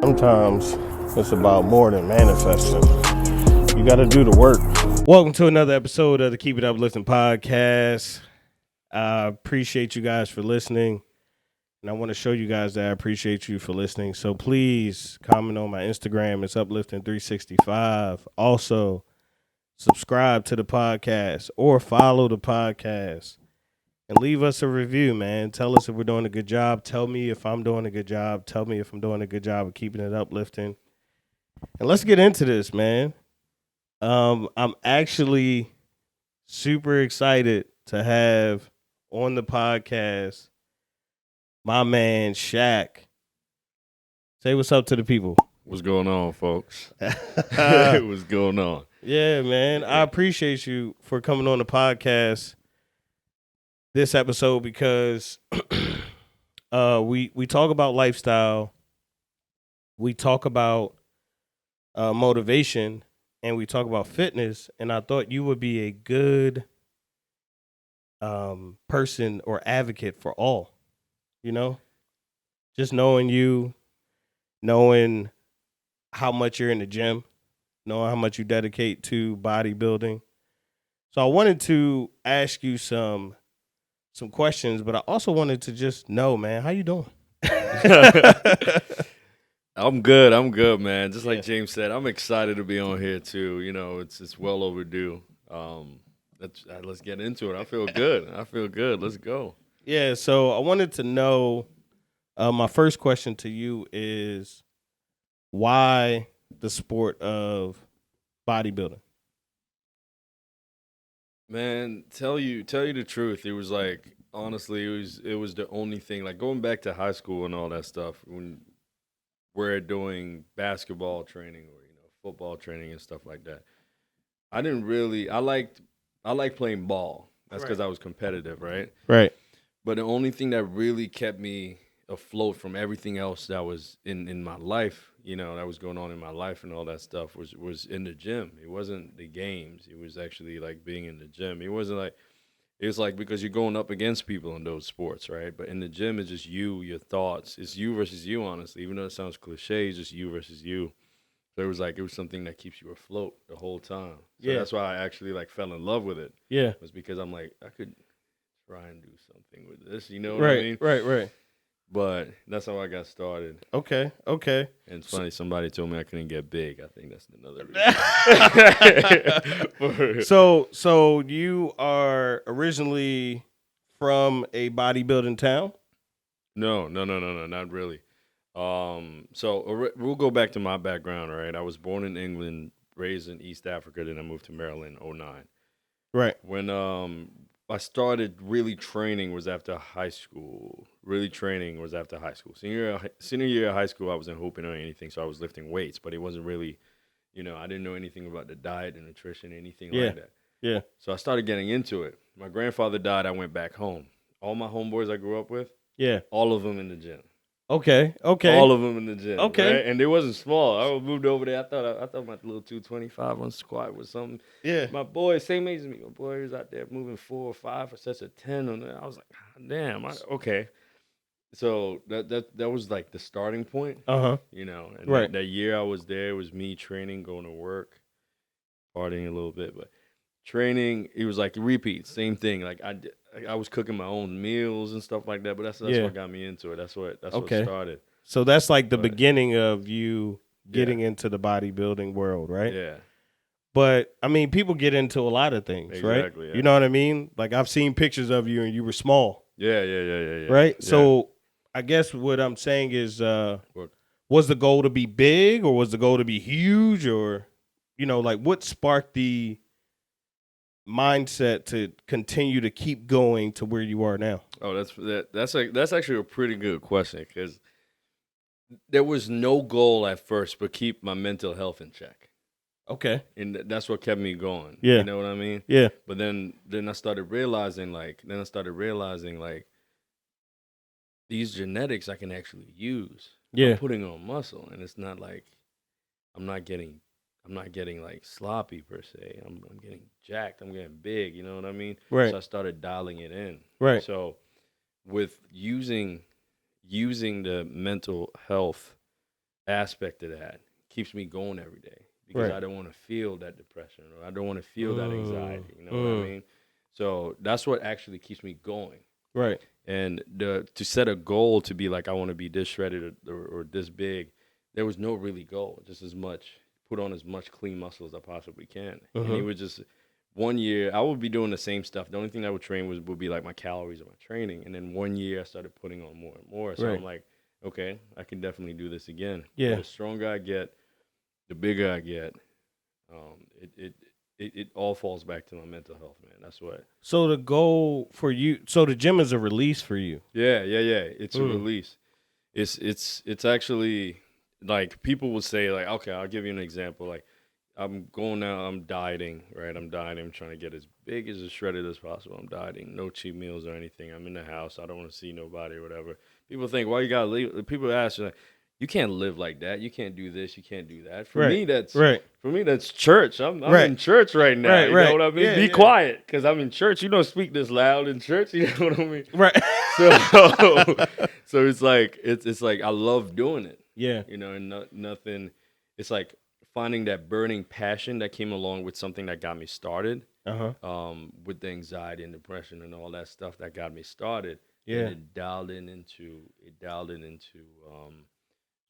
Sometimes it's about more than manifesting. You got to do the work. Welcome to another episode of the Keep It Uplifting podcast. I appreciate you guys for listening. And I want to show you guys that I appreciate you for listening. So please comment on my Instagram. It's Uplifting365. Also, subscribe to the podcast or follow the podcast. And leave us a review, man. Tell us if we're doing a good job. Tell me if I'm doing a good job. Tell me if I'm doing a good job of keeping it uplifting. And let's get into this, man. I'm actually super excited to have on the podcast my man Shaq. Say what's up to the people. What's going on, folks? What's going on? Yeah, man. I appreciate you for coming on the podcast this episode because we talk about lifestyle, we talk about motivation, and we talk about fitness. And I thought you would be a good person or advocate for all. You know, just knowing you, knowing how much you're in the gym, knowing how much you dedicate to bodybuilding. So I wanted to ask you some questions, but I also wanted to just know, man, how you doing? I'm good, man. Just like James said, I'm excited to be on here too. You know, it's well overdue. Let's get into it. I feel good. Let's go. Yeah, so I wanted to know, my first question to you is, why the sport of bodybuilding? Man, tell you the truth. It was like, honestly, it was the only thing. Like going back to high school and all that stuff, when we're doing basketball training or football training and stuff like that. I liked playing ball. That's because I was competitive, right? Right. But the only thing that really kept me afloat from everything else that was in my life, that was going on in my life and all that stuff was in the gym. It wasn't the games. It was actually like being in the gym. It was like because you're going up against people in those sports, right? But in the gym, it's just you, your thoughts. It's you versus you, honestly. Even though it sounds cliche, it's just you versus you. So it was something that keeps you afloat the whole time. So that's why I actually fell in love with it. Yeah. It was because I'm like, I could try and do something with this, you know what I mean? Right. But that's how I got started. Okay. And it's funny, somebody told me I couldn't get big. I think that's another reason. So you are originally from a bodybuilding town? No, not really. We'll go back to my background, right? I was born in England, raised in East Africa, then I moved to Maryland in 2009. Right. When I started really training was after high school. Senior year of high school, I wasn't hooping or anything, so I was lifting weights, but it wasn't really, I didn't know anything about the diet and nutrition, anything like that. Yeah. So I started getting into it. My grandfather died. I went back home. All my homeboys I grew up with, all of them in the gym. Okay. All of them in the gym. Okay. Right? And it wasn't small. I moved over there. I thought my little 225 on squat was something. Yeah. My boy, same age as me. My boy was out there moving 4 or 5 or sets of 10 on there. I was like, damn. Okay. So that was like the starting point. Uh-huh. And that year I was there, it was me training, going to work, partying a little bit, but training, it was like a repeat, same thing. Like I was cooking my own meals and stuff like that, but that's what got me into it. That's what started. So that's like the beginning of you getting into the bodybuilding world, right? Yeah. But I mean, people get into a lot of things, right? Yeah. You know what I mean? Like I've seen pictures of you and you were small. Yeah. Right? Yeah. So I guess what I'm saying is, was the goal to be big or was the goal to be huge, or, like what sparked the mindset to continue to keep going to where you are now? Oh, that's actually a pretty good question, because there was no goal at first but keep my mental health in check. Okay. And that's what kept me going. Yeah. You know what I mean? Yeah. But then I started realizing these genetics I can actually use. Yeah. I'm putting on muscle, and it's not like I'm not getting like sloppy per se. I'm getting jacked. I'm getting big. You know what I mean? Right. So I started dialing it in. Right. So with using the mental health aspect of that keeps me going every day because Right. I don't want to feel that depression or I don't want to feel that anxiety. You know what I Mm. mean? So that's what actually keeps me going. Right. And to set a goal to be like I want to be this shredded or this big, there was no really goal. Just as much put on as much clean muscle as I possibly can. And it was just 1 year I would be doing the same stuff. The only thing I would train would be like my calories or my training. And then 1 year I started putting on more and more. So Right. I'm like, okay, I can definitely do this again. Yeah. But the stronger I get, the bigger I get. It all falls back to my mental health, man. That's what. So the goal for you, so the gym is a release for you. Yeah. It's a release. It's actually like people will say like, okay, I'll give you an example. Like I'm going now, I'm dieting, right? I'm dieting, I'm trying to get as big as shredded as possible. I'm dieting, no cheat meals or anything. I'm in the house, I don't want to see nobody or whatever. People think, why you gotta leave? People ask like, you can't live like that. You can't do this. You can't do that. For me, that's church. I'm in church right now. You know what I mean? Be quiet, because I'm in church. You don't speak this loud in church. You know what I mean? Right. So it's like I love doing it. Yeah. You know, and nothing. It's like finding that burning passion that came along with something that got me started. With the anxiety and depression and all that stuff that got me started. Yeah. And it dialed in into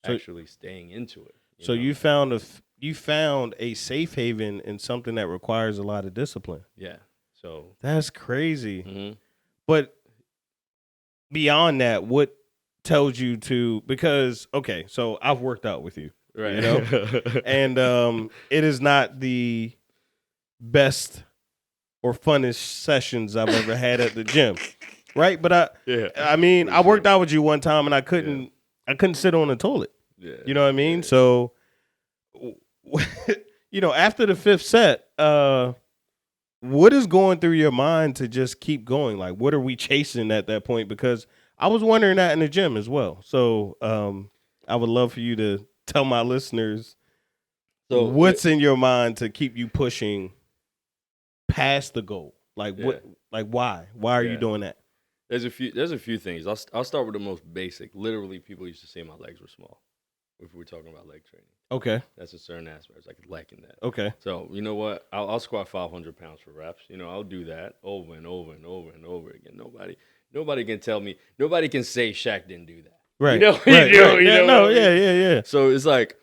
actually staying into it. You found a safe haven in something that requires a lot of discipline. Yeah. So that's crazy. But beyond that, what tells you to, because okay, so I've worked out with you, right? You know, and it is not the best or funnest sessions I've ever had at the gym, right? But I mean, I worked out with you one time and I couldn't sit on the toilet. Yeah. You know what I mean? So, you know, after the fifth set, what is going through your mind to just keep going? Like, what are we chasing at that point? Because I was wondering that in the gym as well. So, I would love for you to tell my listeners what's in your mind to keep you pushing past the goal. Like what? Like why? Why are you doing that? There's a few things. I'll start with the most basic. Literally, people used to say my legs were small. If we're talking about leg training. Okay. That's a certain aspect. It's like liking that. Okay. So, you know what? I'll squat 500 pounds for reps. You know, I'll do that over and over and over and over again. Nobody can tell me, nobody can say Shaq didn't do that. Right. You know, yeah. So it's like,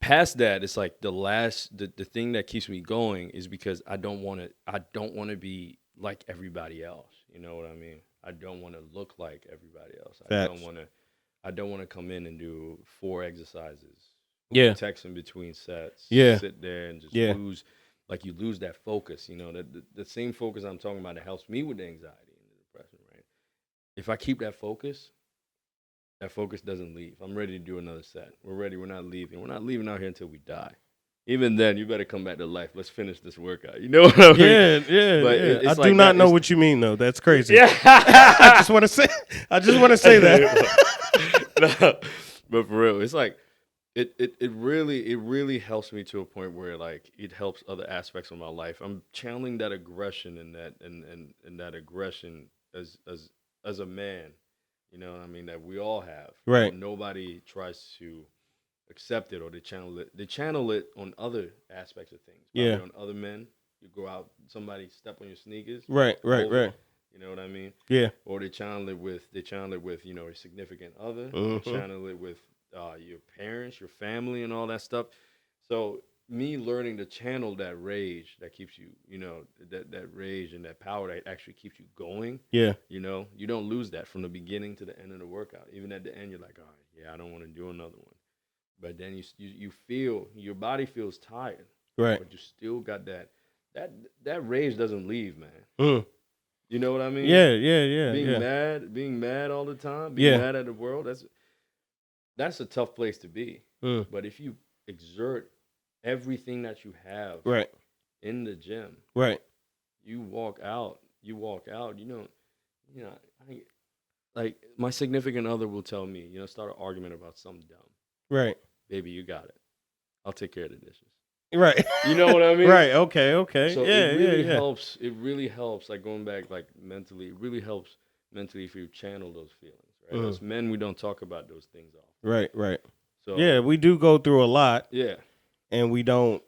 past that, it's like the thing that keeps me going is because I don't want to be like everybody else. You know what I mean? I don't want to look like everybody else. I don't want to come in and do 4 exercises. Yeah. Text in between sets. Yeah. Sit there and just lose, like you lose that focus. You know, the same focus I'm talking about that helps me with the anxiety and the depression, right? If I keep that focus doesn't leave. I'm ready to do another set. We're ready. We're not leaving. We're not leaving out here until we die. Even then, you better come back to life. Let's finish this workout. You know what I mean? Yeah. But I do not know what you mean, though. That's crazy. Yeah. I just want to say that. No, but for real, it's like it really helps me to a point where like it helps other aspects of my life. I'm channeling that aggression and that aggression as a man. You know what I mean? That we all have. Right. Nobody tries to accept it or they channel it on other aspects of things. Probably on other men. You go out, somebody step on your sneakers. Right. You know what I mean? Yeah. Or they channel it with you know, a significant other. They channel it with your parents, your family, and all that stuff. So me learning to channel that rage that keeps you, you know, that rage and that power that actually keeps you going. Yeah. You know, you don't lose that from the beginning to the end of the workout. Even at the end, you're like, all right, yeah, I don't want to do another one. But then you feel, your body feels tired. Right. But you still got that rage doesn't leave, man. You know what I mean? Yeah. Being mad all the time, being mad at the world, that's a tough place to be. But if you exert everything that you have in the gym, you walk out, you know, like my significant other will tell me, you know, start an argument about something dumb. Right. Baby, you got it. I'll take care of the dishes. Right. You know what I mean? Right. Okay. So it really helps. It really helps, like going back, like mentally, it really helps mentally if you channel those feelings, right? As men, we don't talk about those things often. Right. So yeah, we do go through a lot. yeah, And we don't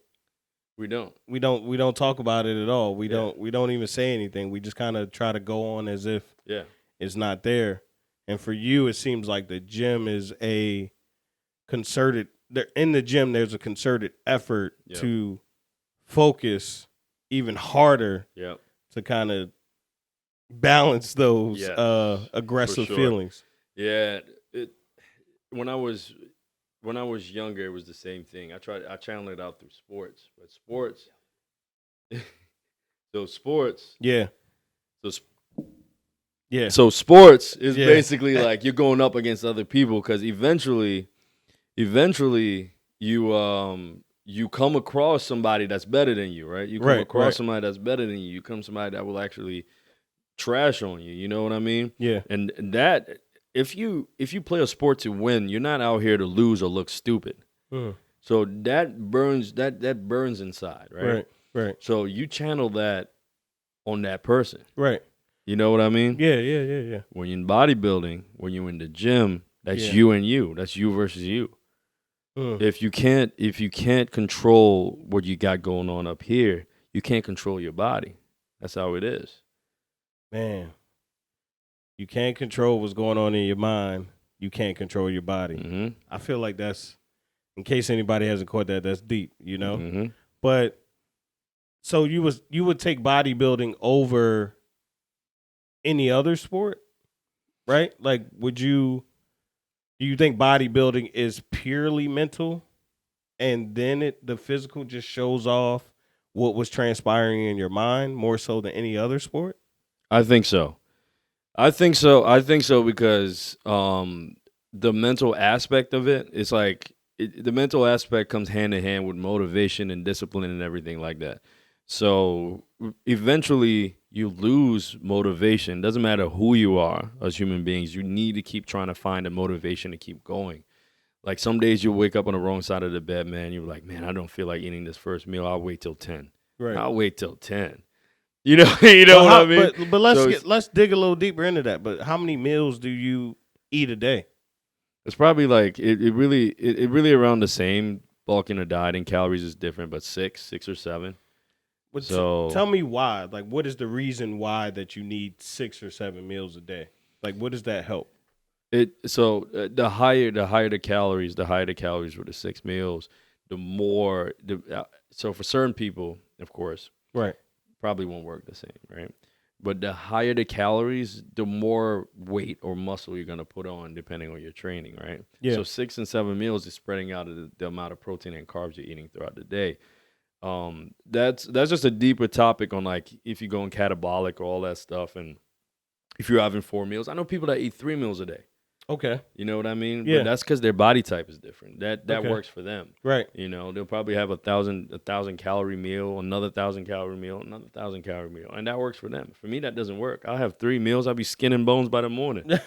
talk about it at all. We don't even say anything. We just kind of try to go on as if it's not there. And for you, it seems like the gym is a concerted. In the gym, there's a concerted effort to focus even harder to kind of balance those aggressive feelings. Yeah, when I was younger, it was the same thing. I channeled it out through sports, but sports. So sports. Yeah. So sports is basically like you're going up against other people because eventually you come across somebody that's better than you, right? You come across somebody that's better than you. You come somebody that will actually trash on you. You know what I mean? Yeah. And that if you play a sport to win, you're not out here to lose or look stupid. So that burns inside, right? Right. So you channel that on that person. Right. You know what I mean? Yeah. When you're in bodybuilding, when you're in the gym, that's you and you. That's you versus you. If you can't control what you got going on up here, you can't control your body. That's how it is. Man. You can't control what's going on in your mind. You can't control your body. Mm-hmm. I feel like that's, in case anybody hasn't caught that, that's deep, you know? Mm-hmm. But so you would take bodybuilding over any other sport, right? Like, do you think bodybuilding is purely mental and then the physical just shows off what was transpiring in your mind more so than any other sport? I think so. Because the mental aspect of it, it's like the mental aspect comes hand in hand with motivation and discipline and everything like that. So eventually you lose motivation. Doesn't matter who you are as human beings. You need to keep trying to find a motivation to keep going. Like some days you wake up on the wrong side of the bed, man. You're like, man, I don't feel like eating this first meal. I'll wait till 10. Right. I'll wait till 10. You know what I mean? But let's dig a little deeper into that. But how many meals do you eat a day? It's probably like it really around the same. Bulking or dieting, calories is different, but six or seven. But so tell me why. Like, what is the reason why that you need 6 or 7 meals a day? Like, what does that help? The higher the calories, with the 6 meals, the more so for certain people, of course, right, probably won't work the same, right? But the higher the calories, the more weight or muscle you're gonna put on, depending on your training, right? Yeah. So 6 and 7 meals is spreading out the amount of protein and carbs you're eating throughout the day. That's just a deeper topic on like if you go in catabolic or all that stuff, and if you're having 4 meals. I know people that eat 3 meals a day. Okay. You know what I mean? Yeah. But that's because their body type is different. That Okay. works for them. Right. You know, they'll probably have a 1,000 calorie meal, another 1,000 calorie meal, another 1,000 calorie meal, and that works for them. For me, that doesn't work. I'll have 3 meals. I'll be skin and bones by the morning. You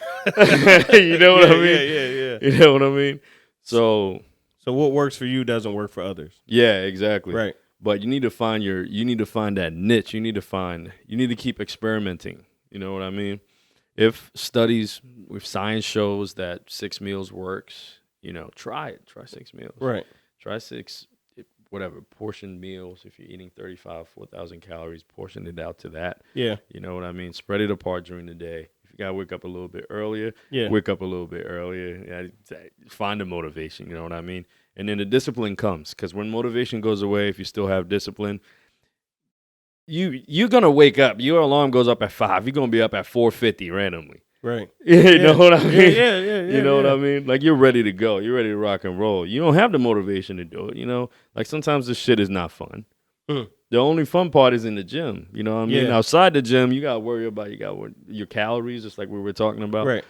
know what I mean? Yeah. You know what I mean? So what works for you doesn't work for others. Yeah, exactly. Right. But you need to find that niche. You need to keep experimenting. You know what I mean? If science shows that 6 meals works, you know, try it. Try 6 meals. Right. Try 6, whatever, portion meals. If you're eating 4,000 calories, portion it out to that. Yeah. You know what I mean? Spread it apart during the day. If you got to wake up a little bit earlier, Yeah. wake up a little bit earlier. Yeah, find the motivation, you know what I mean? And then the discipline comes, because when motivation goes away, if you still have discipline, you're gonna wake up. Your alarm goes up at 5. You're gonna be up at 4:50 randomly. Right. You know what I mean? Yeah. You know what I mean? Like you're ready to go. You're ready to rock and roll. You don't have the motivation to do it. You know, like sometimes this shit is not fun. The only fun part is in the gym. You know what I mean? Yeah. Outside the gym, you gotta worry about your calories, just like we were talking about. Right.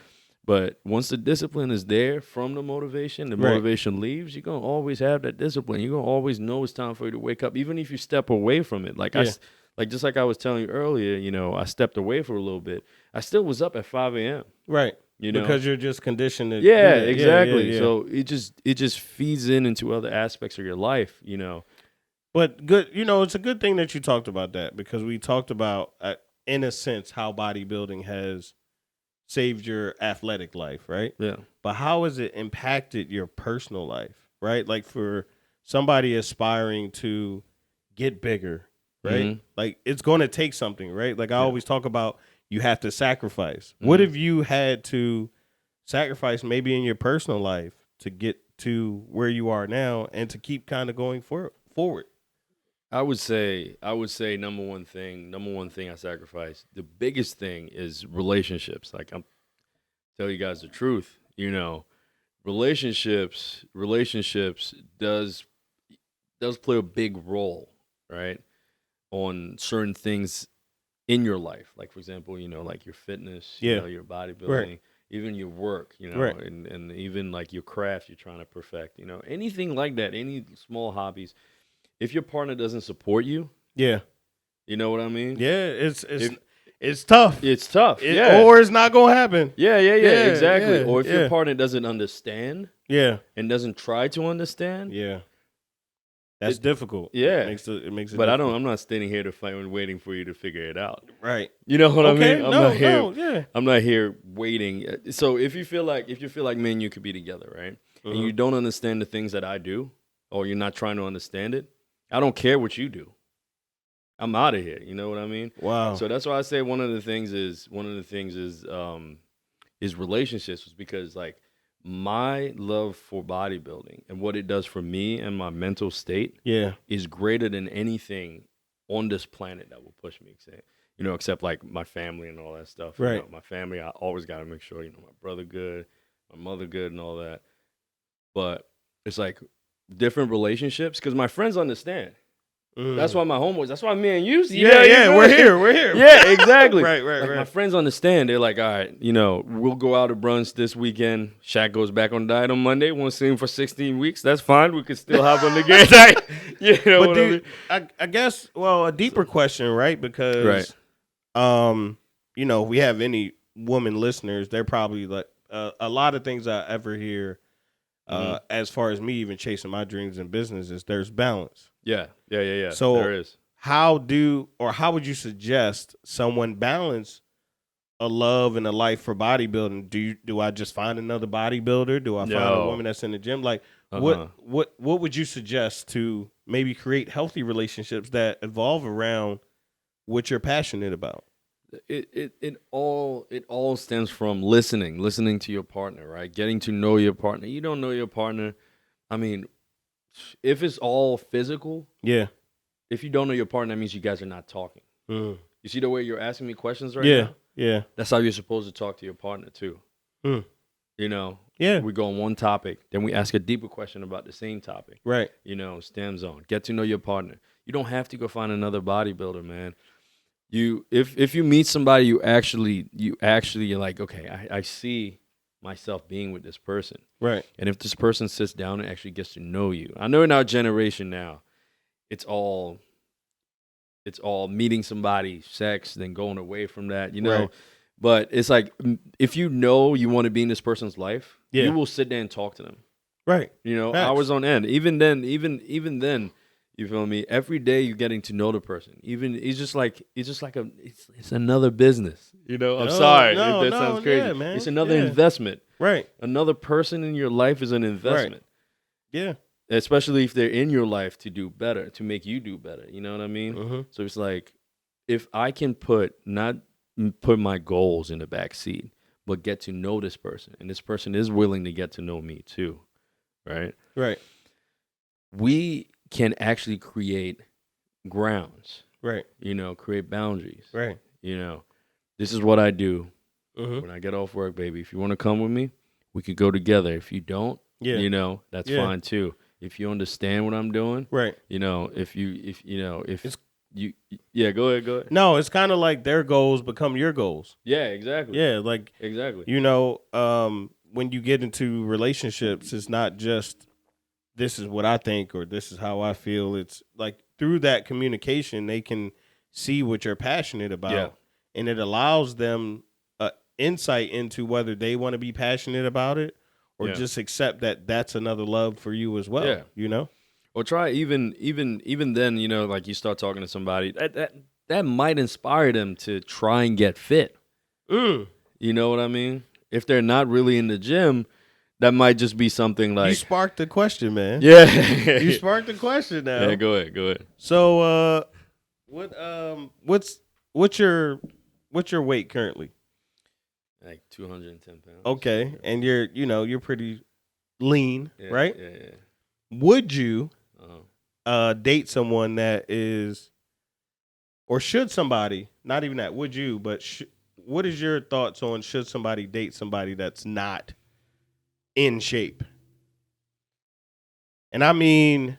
But once the discipline is there from the motivation leaves, you're going to always have that discipline. You're going to always know it's time for you to wake up, even if you step away from it. Like just like I was telling you earlier, you know, I stepped away for a little bit. I still was up at 5 a.m. Right. You know? Because you're just conditioned to Yeah, exactly. Yeah. So it just feeds into other aspects of your life, you know. But good, you know, it's a good thing that you talked about that, because we talked about, in a sense, how bodybuilding has saved your athletic life, right? Yeah. But how has it impacted your personal life, right? Like for somebody aspiring to get bigger, right? Mhm. Like it's going to take something, right? Like I always talk about, you have to sacrifice. What Mhm. if you had to sacrifice maybe in your personal life to get to where you are now and to keep kind of going forward? I would say number one thing I sacrificed. The biggest thing is relationships. Like I'm tell you guys the truth, relationships does play a big role, right? On certain things in your life. Like for example, like your fitness, Yeah. your Right. bodybuilding, even your work, Right. and even like your craft you're trying to perfect, anything like that, any small hobbies. If your partner doesn't support you, Yeah. you know what I mean? Yeah. If It's tough. it's tough, yeah. Or it's not gonna happen. Yeah, exactly. Yeah. Or if Yeah. your partner doesn't understand Yeah. and doesn't try to understand, Yeah. That's difficult. yeah. It makes it But difficult. I'm not standing here to fight and waiting for you to figure it out. Right. You know what I Okay. mean? Yeah. I'm not here waiting. So if you feel like man, you could be together, right? And you don't understand the things that I do, or you're not trying to understand it, I don't care what you do. I'm out of here. You know what I mean? Wow. So that's why I say one of the things is relationships, was because like my love for bodybuilding and what it does for me and my mental state Yeah. is greater than anything on this planet that will push me. Except like my family and all that stuff. Right. My family, I always got to make sure, my brother good, my mother good and all that. But it's like different relationships, because my friends understand. That's why my homeboys. That's why me and you. We're here. Yeah, exactly. Right. My friends understand. They're like, all right, we'll go out to brunch this weekend. Shaq goes back on diet on Monday. Won't see him for 16 weeks. That's fine. We could still hop on the game night. But what I mean? I guess, well, a deeper question, right? Because, we have any woman listeners, they're probably like, a lot of things I ever hear, as far as me even chasing my dreams in business, is there's balance. Yeah. So there is. how would you suggest someone balance a love and a life for bodybuilding? Do I just find another bodybuilder? Do I find a woman that's in the gym? Like what would you suggest to maybe create healthy relationships that evolve around what you're passionate about? It all stems from listening to your partner, right? Getting to know your partner. You don't know your partner. I mean, if it's all physical, Yeah. if you don't know your partner, that means you guys are not talking. You see the way you're asking me questions right Yeah. now? Yeah. That's how you're supposed to talk to your partner too. Yeah. We go on one topic, then we ask a deeper question about the same topic. Right. Stem zone. Get to know your partner. You don't have to go find another bodybuilder, man. If you meet somebody, you actually you're like, okay, I see myself being with this person. Right. And if this person sits down and actually gets to know you. I know in our generation now, it's all meeting somebody, sex, then going away from that, Right. But it's like, if you know you want to be in this person's life, Yeah. you will sit there and talk to them. Right. Facts. Hours on end. Even then, you feel me? Every day you're getting to know the person. Even it's another business. I'm sorry if that sounds crazy. Yeah, man. It's another investment. Right. Another person in your life is an investment. Right. Yeah. Especially if they're in your life to do better, to make you do better. You know what I mean? So it's like, if I can not put my goals in the back seat, but get to know this person, and this person is willing to get to know me too, right? Right. We can actually create grounds, Right. create boundaries. Right. This is what I do when I get off work, baby. If you want to come with me, we could go together. If you don't, that's fine too. If you understand what I'm doing, right. Go ahead. No, it's kind of like their goals become your goals. Yeah, exactly. Yeah, like exactly. When you get into relationships, it's not just this is what I think or this is how I feel. It's like through that communication, they can see what you're passionate about, and it allows them insight into whether they want to be passionate about it or just accept that that's another love for you as well. Or try even then, like you start talking to somebody that might inspire them to try and get fit. You know what I mean? If they're not really in the gym, that might just be something like you sparked the question, man. Yeah. You sparked the question now. Yeah, go ahead. So what's your weight currently? Like 210 pounds. Okay. And you're pretty lean, right? Yeah. Would you Uh-huh. date someone that is, or should somebody, not even that, would you, but what is your thoughts on should somebody date somebody that's not in shape? And I mean,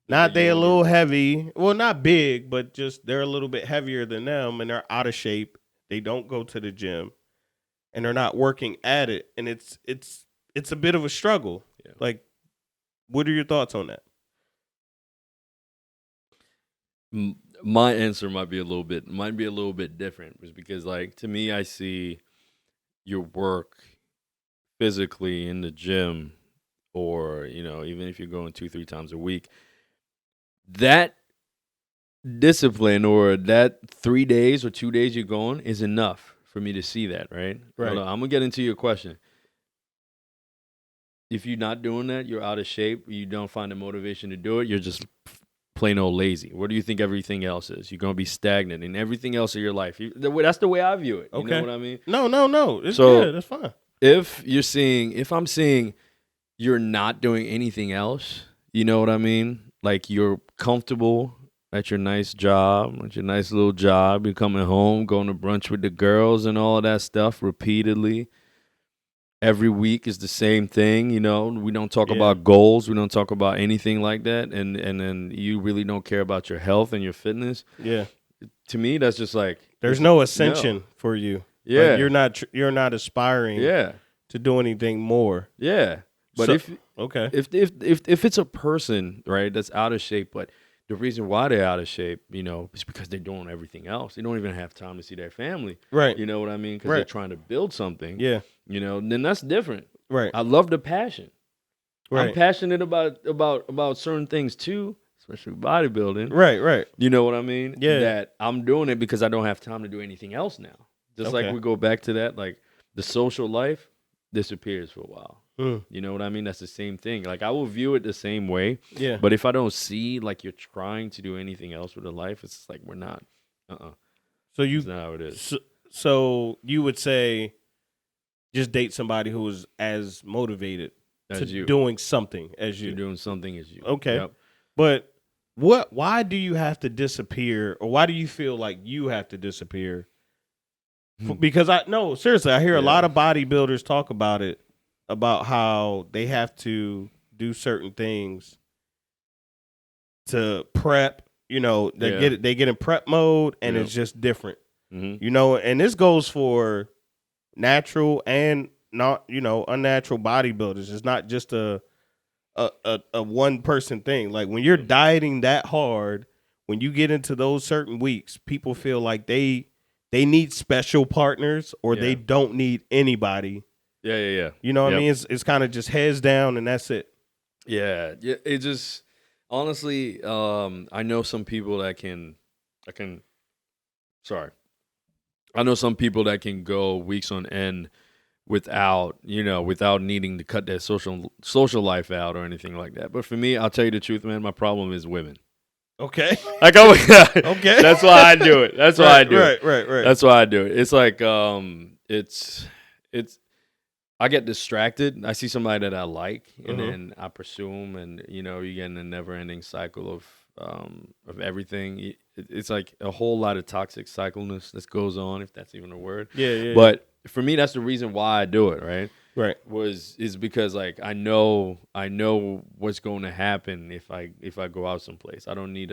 not they a little heavy, well, not big, but just they're a little bit heavier than them and they're out of shape. They don't go to the gym and they're not working at it. And it's a bit of a struggle. Yeah. Like, what are your thoughts on that? My answer might be a little bit different, was because, like, to me, I see your work physically in the gym, or even if you're going 2-3 times a week, that discipline or that 3 days or 2 days you're going is enough for me to see that, right? Right. I'm gonna get into your question. If you're not doing that, you're out of shape, you don't find the motivation to do it, you're just plain old lazy. What do you think everything else is? You're going to be stagnant in everything else of your life. That's the way I view it. You know what I mean? No. That's fine. If I'm seeing you're not doing anything else, you know what I mean? Like, you're comfortable at your nice job, at your nice little job, you're coming home, going to brunch with the girls and all of that stuff repeatedly. Every week is the same thing, we don't talk about goals. We don't talk about anything like that. And then you really don't care about your health and your fitness. Yeah. To me, that's just like, there's no ascension for you. Yeah. Like, you're not aspiring to do anything more. Yeah. But so, if it's a person, right, that's out of shape, but the reason why they're out of shape, is because they're doing everything else. They don't even have time to see their family. Right. You know what I mean? Because they're trying to build something. Yeah. Then that's different. Right. I love the passion. Right. I'm passionate about certain things too, especially bodybuilding. Right. You know what I mean? Yeah. That I'm doing it because I don't have time to do anything else now. Just like we go back to that, like, the social life disappears for a while. You know what I mean? That's the same thing. Like, I will view it the same way. Yeah. But if I don't see, like, you're trying to do anything else with a life, it's like, we're not. So that's not how it is. So you would say just date somebody who is as motivated as you, doing something as you. You're doing something as you. Okay. Yep. But why do you have to disappear, or why do you feel like you have to disappear? Because seriously, I hear a lot of bodybuilders talk about it, about how they have to do certain things to prep. They get in prep mode, and it's just different. Mm-hmm. And this goes for natural and not unnatural bodybuilders. It's not just a one person thing. Like, when you're dieting that hard, when you get into those certain weeks, people feel like they need special partners, or they don't need anybody. Yeah. You know what I mean? It's kind of just heads down and that's it. Yeah. It just, honestly, I know some people that I know some people that can go weeks on end without needing to cut their social life out or anything like that. But for me, I'll tell you the truth, man, my problem is women. Okay. Like, okay. That's why I do it. That's why I do it. Right. That's why I do it. It's like, it's I get distracted. I see somebody that I like, and then I pursue them, and you get in a never-ending cycle of everything. It's like a whole lot of toxic cycleness that goes on, if that's even a word. Yeah. But for me, that's the reason why I do it. Right. Right. Is because, like, I know what's going to happen if I go out someplace. I don't need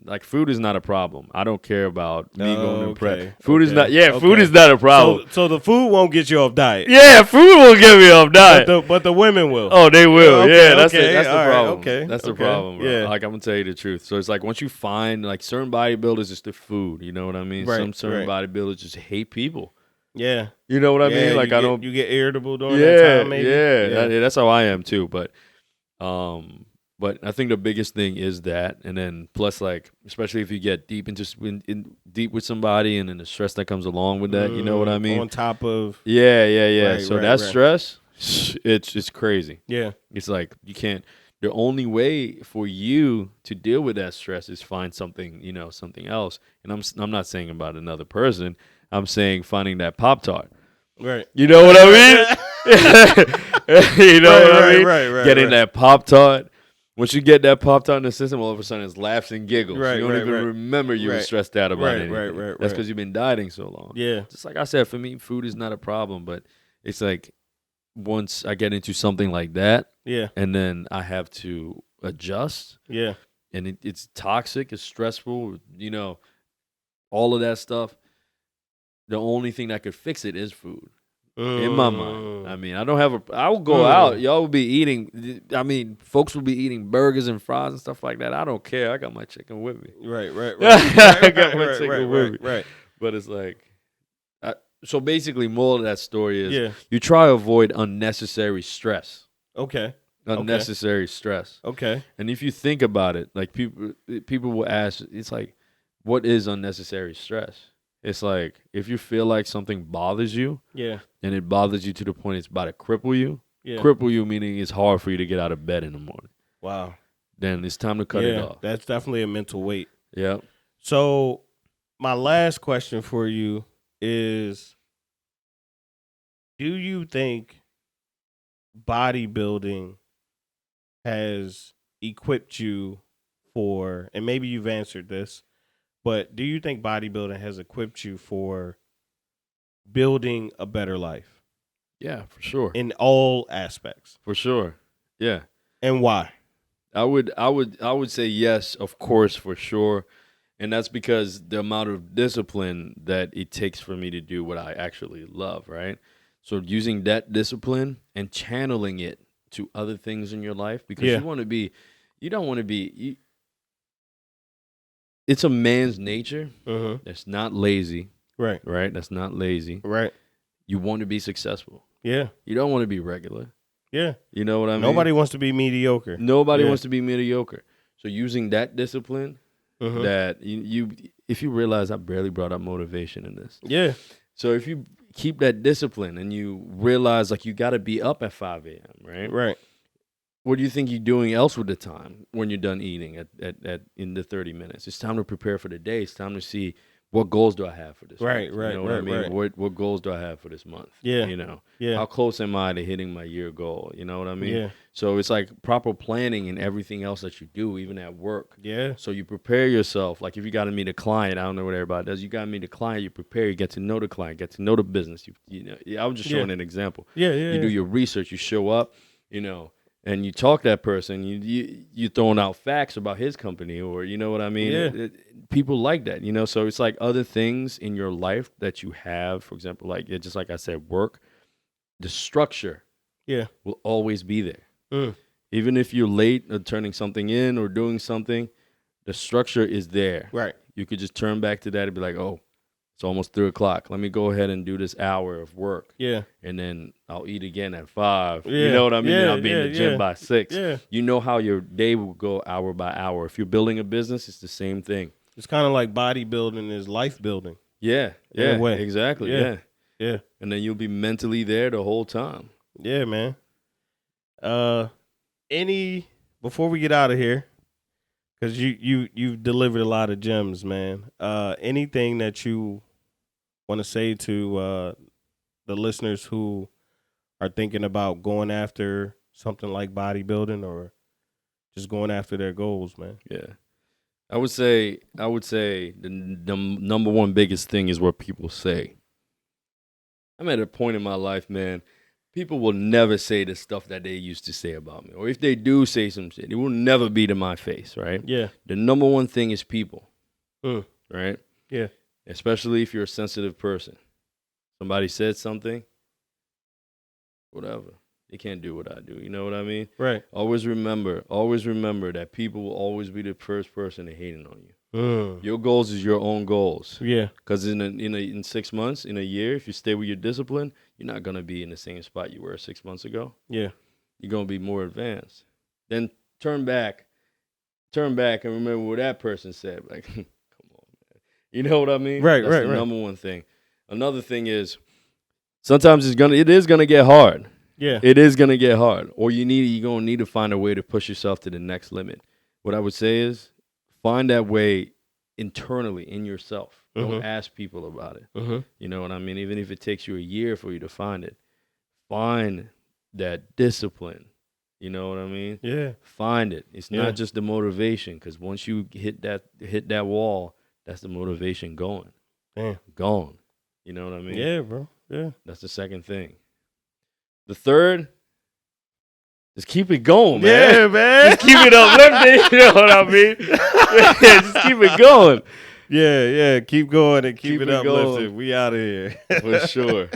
like, food is not a problem. I don't care about me going to prep. Food is not a problem. So the food won't get you off diet. Yeah, food will get me off diet. But the women will. Oh, they will. Okay, that's the problem. Okay. That's the problem, bro. Yeah. Like, I'm gonna tell you the truth. So it's like, once you find, like, certain bodybuilders, it's the food. You know what I mean? Right, Some certain bodybuilders just hate people. Yeah. You know what I mean? Like, you get irritable during that time, maybe. Yeah. That's how I am too. But But I think the biggest thing is that, and then plus, like, especially if you get deep into deep with somebody, and then the stress that comes along with that, you know what I mean? On top of Yeah. Right, So right, that right. stress, it's crazy. yeah, It's like you can't. The only way for you to deal with that stress is find something, something else. And I'm not saying about another person. I'm saying finding that Pop-Tart. right. You know what I mean? You know what I mean? Right. Getting that Pop-Tart. Once you get that Pop-Tart in the system, all of a sudden it's laughs and giggles. Right, You don't right, even right. remember you were Right. stressed out about Right, anything. right. That's because you've been dieting so long. Yeah, Just like I said, for me, food is not a problem, but it's like once I get into something like that, yeah, and then I have to adjust, yeah, and it's toxic, it's stressful, all of that stuff. The only thing that could fix it is food. In my mind. I mean, I will go out. Y'all will be eating. I mean, folks will be eating burgers and fries and stuff like that. I don't care. I got my chicken with me. Right. I got my chicken with me. Right. But it's like, so basically, moral of that story is Yeah. you try to avoid unnecessary stress. Okay. Unnecessary stress. Okay. And if you think about it, like people will ask, it's like, what is unnecessary stress? It's like if you feel like something bothers you, Yeah. and it bothers you to the point it's about to cripple you. Yeah. Cripple you meaning it's hard for you to get out of bed in the morning. Wow. Then it's time to cut it off. That's definitely a mental weight. Yeah. So my last question for you is, do you think bodybuilding has equipped you for, and maybe you've answered this, but do you think bodybuilding has equipped you for building a better life Yeah, for sure. in all aspects? For sure. Yeah. And why? I would say yes, of course, for sure. And that's because the amount of discipline that it takes for me to do what I actually love, right? So using that discipline and channeling it to other things in your life, because you don't want to be, it's a man's nature that's not lazy, Right. That's not lazy. Right. You want to be successful. Yeah. You don't want to be regular. Yeah. You know what I mean? Nobody wants to be mediocre. Nobody wants to be mediocre. So using that discipline, that you if you realize I barely brought up motivation in this. Yeah. So if you keep that discipline and you realize like you got to be up at 5 a.m., right? Right. What do you think you're doing else with the time when you're done eating at in the 30 minutes? It's time to prepare for the day. It's time to see what goals do I have for this Right, month? right, You know what I mean? right. What goals do I have for this month? Yeah. Yeah. How close am I to hitting my year goal? You know what I mean? Yeah. So it's like proper planning and everything else that you do, even at work. Yeah. So you prepare yourself. Like if you got to meet a client, I don't know what everybody does. You got to meet a client. You prepare. You get to know the client. Get to know the business. I was just showing an example. Yeah. You do your research. You show up. And you talk to that person. You throwing out facts about his company, or you know what I mean. Yeah. People like that. So it's like other things in your life that you have. For example, like just like I said, work. The structure. Yeah. Will always be there. Even if you're late or turning something in or doing something, the structure is there. Right. You could just turn back to that and be like, oh, it's almost 3 o'clock. Let me go ahead and do this hour of work. Yeah. And then I'll eat again at 5. Yeah. You know what I mean? Yeah, I'll be in the gym by 6. Yeah. You know how your day will go hour by hour. If you're building a business, it's the same thing. It's kind of like bodybuilding is life building. Yeah. In a way. Exactly. Yeah. Yeah. And then you'll be mentally there the whole time. Yeah, man. Before we get out of here, because you've delivered a lot of gems, man. Anything that you want to say to the listeners who are thinking about going after something like bodybuilding or just going after their goals, man? Yeah. I would say the number one biggest thing is what people say. I'm at a point in my life, man, people will never say the stuff that they used to say about me. Or if they do say some shit, it will never be to my face, right? Yeah. The number one thing is people, right? Yeah. Especially if you're a sensitive person. Somebody said something, whatever. They can't do what I do. You know what I mean? Right. Always remember that people will always be the first person to hating on you. Your goals is your own goals. Yeah. Because in 6 months, in a year, if you stay with your discipline, you're not going to be in the same spot you were 6 months ago. Yeah. You're going to be more advanced. Then turn back and remember what that person said. Like, come on, man. You know what I mean? Right, That's right, the right. number one thing. Another thing is sometimes it is gonna get hard. Yeah. It is gonna get hard. Or you're gonna need to find a way to push yourself to the next limit. What I would say is find that way internally in yourself. Don't ask people about it. You know what I mean? Even if it takes you a year for you to find it, find that discipline. You know what I mean? Yeah. Find it. It's not just the motivation, because once you hit that wall, that's the motivation going. Damn. Gone. You know what I mean? Yeah, bro. Yeah. That's the second thing. The third is keep it going, man. Yeah, man. Just keep it uplifting. You know what I mean? Yeah, just keep it going. Yeah. Keep going and keep it it uplifted. going. We out of here. For sure.